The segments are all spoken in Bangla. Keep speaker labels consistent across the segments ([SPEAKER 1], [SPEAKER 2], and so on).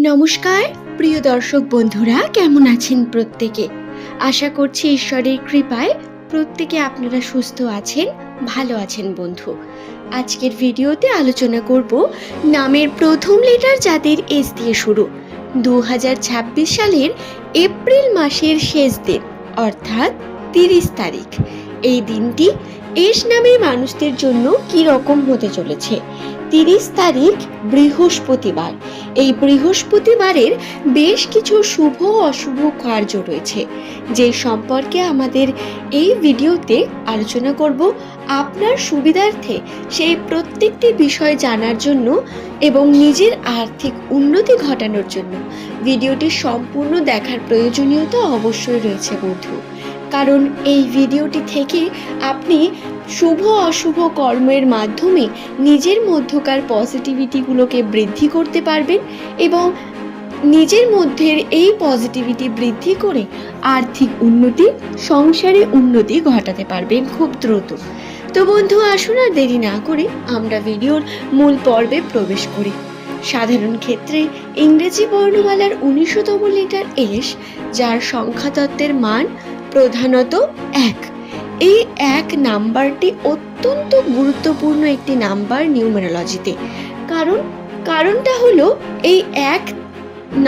[SPEAKER 1] নমস্কার প্রিয় দর্শক বন্ধুরা, কেমন আছেন প্রত্যেকে? আশা করছি ঈশ্বরের কৃপায় প্রত্যেকে আপনারা সুস্থ আছেন, ভালো আছেন। বন্ধু, আজকের ভিডিওতে আলোচনা করব নামের প্রথম লেটার যাদের এস দিয়ে শুরু। 2026 সালের এপ্রিল মাসের শেষ দিন অর্থাৎ 30 তারিখ। এই দিনটি এস নামের মানুষদের জন্য কি রকম হতে চলেছে? 30 তারিখ বৃহস্পতিবার। এই বৃহস্পতিবারের বেশ কিছু শুভ অশুভ কার্য রয়েছে, যে সম্পর্কে আমাদের এই ভিডিওতে আলোচনা করব। আপনার সুবিধার্থে সেই প্রত্যেকটি বিষয় জানার জন্য এবং নিজের আর্থিক উন্নতি ঘটানোর জন্য ভিডিওটি সম্পূর্ণ দেখার প্রয়োজনীয়তা অবশ্যই রয়েছে বন্ধু। কারণ এই ভিডিওটি থেকে আপনি শুভ অশুভ কর্মের মাধ্যমে নিজের মধ্যকার পজিটিভিটিগুলোকে বৃদ্ধি করতে পারবেন এবং নিজের মধ্যে এই পজিটিভিটি বৃদ্ধি করে আর্থিক উন্নতি, সংসারে উন্নতি ঘটাতে পারবেন খুব দ্রুত। তো বন্ধু, আসুন আর দেরি না করে আমরা ভিডিওর মূল পর্বে প্রবেশ করি। সাধারণ ক্ষেত্রে ইংরেজি বর্ণমালার 19তম লেটার এস, যার সংখ্যাতত্ত্বের মান প্রধানত 1। এই 1 নাম্বারটি অত্যন্ত গুরুত্বপূর্ণ একটি নাম্বার নিউমেরোলজিতে। কারণটা হলো এই 1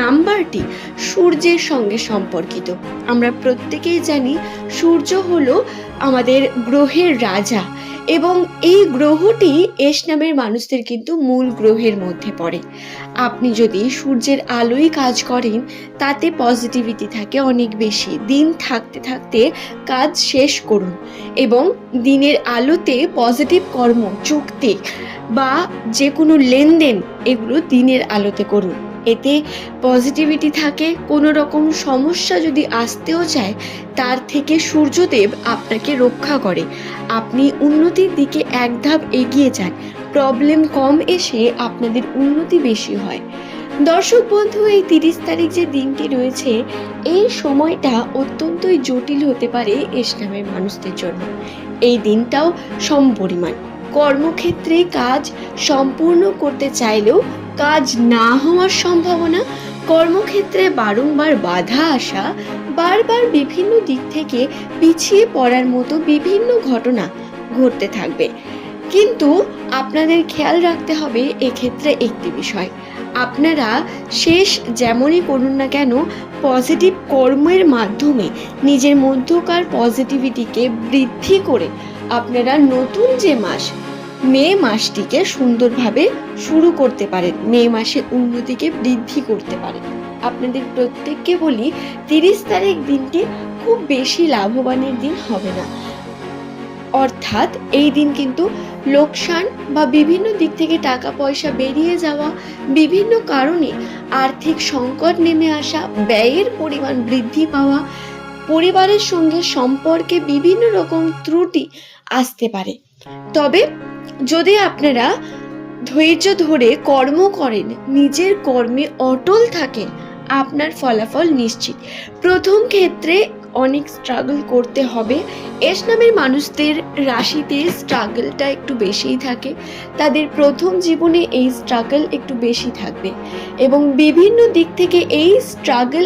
[SPEAKER 1] নাম্বারটি সূর্যের সঙ্গে সম্পর্কিত। আমরা প্রত্যেকেই জানি সূর্য হলো আমাদের গ্রহের রাজা এবং এই গ্রহটি এস নামের মানুষদের কিন্তু মূল গ্রহের মধ্যে পড়ে। আপনি যদি সূর্যের আলোয় কাজ করেন তাতে পজিটিভিটি থাকে অনেক বেশি। দিন থাকতে থাকতে কাজ শেষ করুন এবং দিনের আলোতে পজিটিভ কর্ম, চুক্তি বা যে কোনো লেনদেন এগুলো দিনের আলোতে করুন। এতে পজিটিভিটি থাকে। কোনো রকম সমস্যা যদি আসতেও চায় তার থেকে সূর্যদেব আপনাকে রক্ষা করে। আপনি উন্নতির দিকে এক ধাপ এগিয়ে যান, প্রবলেম কম এসে আপনাদের উন্নতি বেশি হয়। দর্শক বন্ধু, এই 30 তারিখ যে দিনটি রয়েছে, এই সময়টা অত্যন্তই জটিল হতে পারে এস নামের মানুষদের জন্য। এই দিনটাও সমপরিমাণ। কর্মক্ষেত্রে কাজ সম্পূর্ণ করতে চাইলেও কাজ না হওয়ার সম্ভাবনা, কর্মক্ষেত্রে বারংবার বাধা আসা, বারবার বিভিন্ন দিক থেকে পিছিয়ে পড়ার মতো বিভিন্ন ঘটনা ঘটতে থাকবে। কিন্তু আপনাদের খেয়াল রাখতে হবে এক্ষেত্রে একটি বিষয়, আপনারা শেষ যেমনই করুন না কেন পজিটিভ কর্মের মাধ্যমে নিজের মধ্যকার পজিটিভিটিকে বৃদ্ধি করে আপনারা নতুন যে মাস মে মাসটিকে সুন্দরভাবে শুরু করতে পারেন, মে মাসে উন্নতিকে বৃদ্ধি করতে পারেন। আপনাদের প্রত্যেককে বলি 30 তারিখ দিনটি খুব বেশি লাভবানের দিন হবে না। অর্থাৎ এই দিন কিন্তু লোকসান বা বিভিন্ন দিক থেকে টাকা পয়সা বেরিয়ে যাওয়া, বিভিন্ন কারণে আর্থিক সংকট নেমে আসা, ব্যয়ের পরিমাণ বৃদ্ধি পাওয়া, পরিবারের সঙ্গে সম্পর্কে বিভিন্ন রকম ত্রুটি আসতে পারে। তবে যদি আপনারা ধৈর্য ধরে কর্ম করেন, নিজের কর্মে অটল থাকেন, আপনার ফলাফল নিশ্চিত। প্রথম ক্ষেত্রে অনেক স্ট্রাগল করতে হবে। এস নামের মানুষদের রাশিতে স্ট্রাগলটা একটু বেশিই থাকে। তাদের প্রথম জীবনে এই স্ট্রাগল একটু বেশি থাকবে এবং বিভিন্ন দিক থেকে এই স্ট্রাগল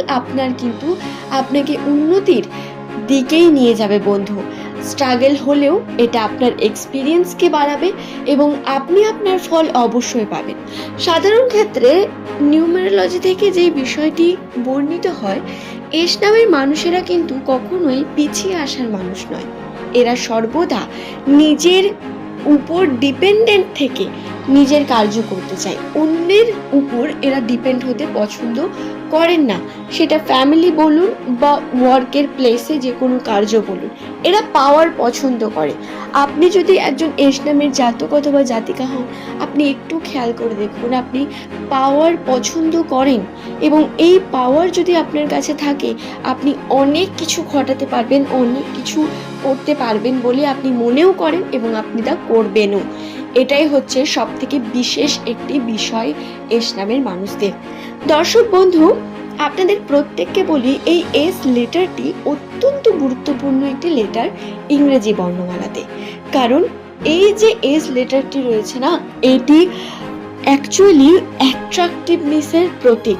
[SPEAKER 1] আপনাকে উন্নতির দিকেই নিয়ে যাবে বন্ধু। স্ট্রাগল হলেও এটা আপনার এক্সপিরিয়েন্সকে বাড়াবে এবং আপনি আপনার ফল অবশ্যই পাবেন। সাধারণ ক্ষেত্রে নিউমেরোলজি থেকে যে বিষয়টি বর্ণিত হয়, এস নামের মানুষেরা কিন্তু কখনোই পিছিয়ে আসার মানুষ নয়। এরা সর্বদা নিজের উপর ডিপেন্ডেন্ট থেকে নিজের কার্য করতে চায়। অন্যের উপর এরা ডিপেন্ড হতে পছন্দ করেন না, সেটা ফ্যামিলি বলুন বা ওয়ার্কের প্লেসে যে কোনো কার্য বলুন, এরা পাওয়ার পছন্দ করে। আপনি যদি একজন এস নামের জাতক অথবা জাতিকা হন, আপনি একটু খেয়াল করে দেখুন, আপনি পাওয়ার পছন্দ করেন এবং এই পাওয়ার যদি আপনার কাছে থাকে আপনি অনেক কিছু ঘটাতে পারবেন, অনেক কিছু করতে পারবেন বলে আপনি মনেও করেন এবং আপনি তা করবেনও। এটাই হচ্ছে সব থেকে বিশেষ একটি বিষয় এস নামের মানুষদের। দর্শক বন্ধু, আপনাদের প্রত্যেককে বলি এই এস লেটারটি অত্যন্ত গুরুত্বপূর্ণ একটি লেটার ইংরেজি বর্ণমালাতে। কারণ এই যে এস লেটারটি রয়েছে না, এটি অ্যাকচুয়ালি অ্যাট্রাকটিভনেসের প্রতীক।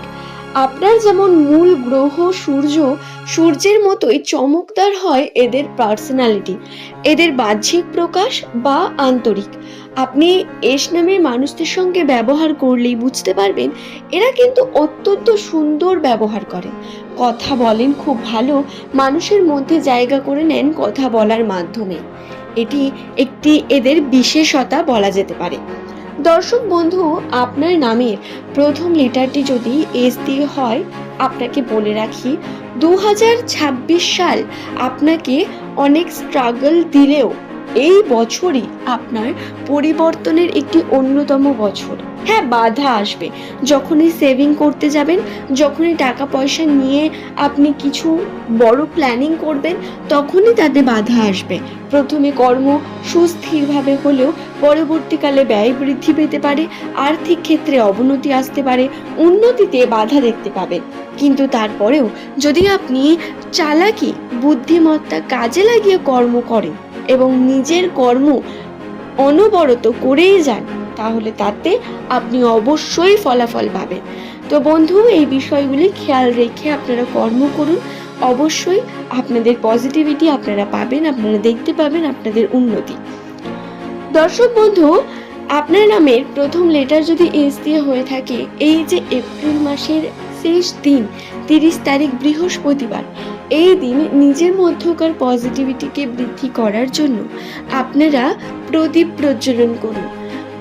[SPEAKER 1] আপনার যেমন মূল গ্রহ সূর্য, সূর্যের মতোই চমকদার হয় এদের পার্সোনালিটি, এদের বাহ্যিক প্রকাশ বা আন্তরিক। আপনি এস নামের মানুষদের সঙ্গে ব্যবহার করলেই বুঝতে পারবেন এরা কিন্তু অত্যন্ত সুন্দর ব্যবহার করেন, কথা বলেন খুব ভালো, মানুষের মধ্যে জায়গা করে নেন কথা বলার মাধ্যমে। এটি একটি এদের বিশেষতা বলা যেতে পারে। দর্শক বন্ধু, আপনার নামের প্রথম লেটারটি যদি এস দিয়ে হয়, আপনাকে বলে রাখি 2026 সাল আপনাকে অনেক স্ট্রাগল দিলেও এই বছরই আপনার পরিবর্তনের একটি অন্যতম বছর। হ্যাঁ, বাধা আসবে যখনই সেভিং করতে যাবেন, যখনই টাকা পয়সা নিয়ে আপনি কিছু বড় প্ল্যানিং করবেন, তখনই তাতে বাধা আসবে। প্রথমে কর্ম সুস্থিরভাবে হলেও পরবর্তীকালে ব্যয় বৃদ্ধি পেতে পারে, আর্থিক ক্ষেত্রে অবনতি আসতে পারে, উন্নতিতে বাধা দেখতে পাবেন। কিন্তু তারপরেও যদি আপনি চালাকি বুদ্ধিমত্তা কাজে লাগিয়ে কর্ম করেন এবং নিজের কর্ম অনবরত করেই যান, তাহলে তাতে আপনি অবশ্যই ফলাফল পাবেন। তো বন্ধু, এই বিষয়গুলি খেয়াল রেখে আপনারা কর্ম করুন, অবশ্যই আপনাদের পজিটিভিটি আপনারা পাবেন, আপনারা দেখতে পাবেন আপনাদের উন্নতি। দর্শক বন্ধু, আপনার নামের প্রথম লেটার যদি এস দিয়ে হয়ে থাকে, এই যে এপ্রিল মাসের শেষ দিন 30 তারিখ বৃহস্পতিবার, এই দিন নিজের মধ্যকার পজিটিভিটিকে বৃদ্ধি করার জন্য আপনারা প্রদীপ প্রজ্বলন করুন,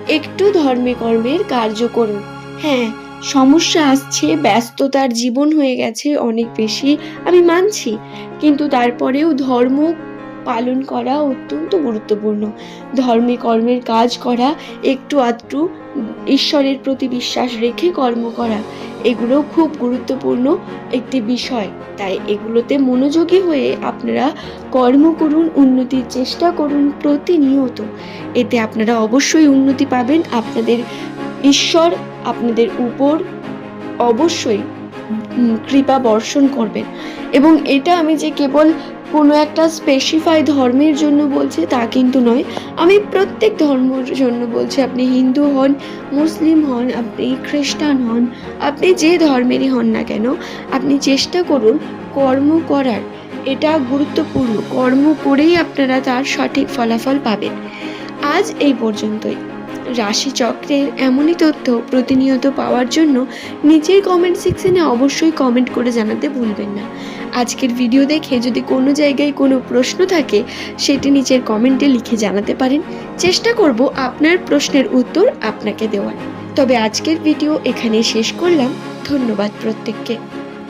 [SPEAKER 1] একটু ধর্মে কর্মের কার্য করুন। হ্যাঁ, সমস্যা আসছে, ব্যস্ততার জীবন হয়ে গেছে অনেক বেশি, আমি মানছি, কিন্তু তারপরেও ধর্ম পালন করা অত্যন্ত গুরুত্বপূর্ণ। ধর্মে কর্মের কাজ করা, একটু আধটু ঈশ্বরের প্রতি বিশ্বাস রেখে কর্ম করা, এগুলো খুব গুরুত্বপূর্ণ একটি বিষয়। তাই এগুলোতে মনোযোগী হয়ে আপনারা কর্ম করুন, উন্নতির চেষ্টা করুন প্রতিনিয়ত। এতে আপনারা অবশ্যই উন্নতি পাবেন। আপনাদের ঈশ্বর আপনাদের উপর অবশ্যই কৃপা বর্ষণ করবেন। এবং এটা আমি যে কেবল কোনো একটা স্পেসিফাই ধর্মের জন্য বলছি তা কিন্তু নয়, আমি প্রত্যেক ধর্মের জন্য বলছি। আপনি হিন্দু হন, মুসলিম হন, আপনি খ্রিস্টান হন, আপনি যে ধর্মেরই হন না কেন, আপনি চেষ্টা করুন কর্ম করার। এটা গুরুত্বপূর্ণ, কর্ম করেই আপনারা তার সঠিক ফলাফল পাবেন। আজ এই পর্যন্তই। রাশিচক্রের এমনই তথ্য প্রতিনিয়ত পাওয়ার জন্য নিচের কমেন্ট সেকশনে অবশ্যই কমেন্ট করে জানাতে ভুলবেন না। আজকের ভিডিও দেখে যদি কোনো জায়গায় কোনো প্রশ্ন থাকে, সেটি নিচের কমেন্টে লিখে জানাতে পারেন। চেষ্টা করব আপনার প্রশ্নের উত্তর আপনাকে দেওয়ার। তবে আজকের ভিডিও এখানেই শেষ করলাম। ধন্যবাদ প্রত্যেককে।